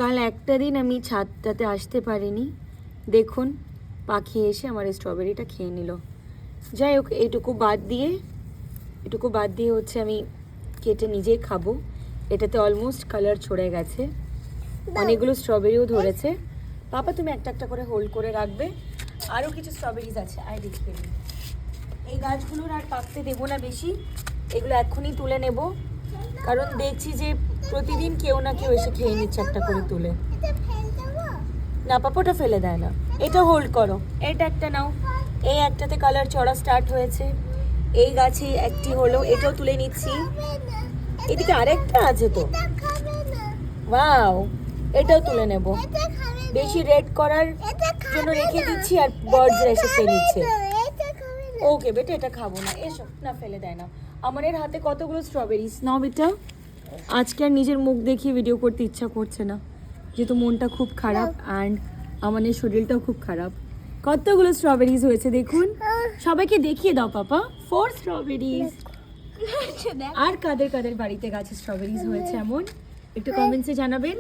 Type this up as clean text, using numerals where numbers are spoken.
কাল একটা দিন আমি ছাদটাতে আসতে পারিনি, দেখুন পাখি এসে আমার এই স্ট্রবেরিটা খেয়ে নিল। যাই হোক, এটুকু বাদ দিয়ে হচ্ছে আমি কেটে নিজেই খাবো। এটাতে অলমোস্ট কালার ছড়ে গেছে, অনেকগুলো স্ট্রবেরিও ধরেছে। পাপা তুমি একটা একটা করে হোল্ড করে রাখবে, আরও কিছু স্ট্রবেরিজ আছে, আই দেখিয়ে দিই। এই গাছগুলোর আর পাকতে দেবো না বেশি, এগুলো এক্ষুনি তুলে নেব, কারণ দেখছি যে প্রতিদিন কেউ না কেউ এসে খেয়ে নিচ্ছে একটা করে তুলে। না পাপা, ওটা ফেলে দেয় না, এটা হোল্ড করো। এটা একটা নাও, এই একটাতে কালার চড়া স্টার্ট হয়েছে, এই গাছে একটি হলো, এটাও তুলে নিচ্ছি। এদিকে আরেকটা আছে তো, ওয়াও, এটাও তুলে নেব। বেশি রেড করার জন্য রেখে দিচ্ছি আর বার্ডসরা এসে খেয়ে নিচ্ছে। ওকে বেটা, এটা খাবো না, এসো না, ফেলে দেয় না। আমাদের হাতে কতগুলো স্ট্রবেরিজ, নাও বেটা। আজকে আর নিজের মুখ দেখিয়ে ভিডিও করতে ইচ্ছা করছে না, যেহেতু মনটা খুব খারাপ অ্যান্ড আমাদের শরীরটাও খুব খারাপ। কতগুলো স্ট্রবেরিজ হয়েছে দেখুন, সবাইকে দেখিয়ে দাও পাপা। 4 স্ট্রবেরিজ। আর কাদের কাদের বাড়িতে গাছে স্ট্রবেরিজ হয়েছে এমন একটু কমেন্টসে জানাবেন।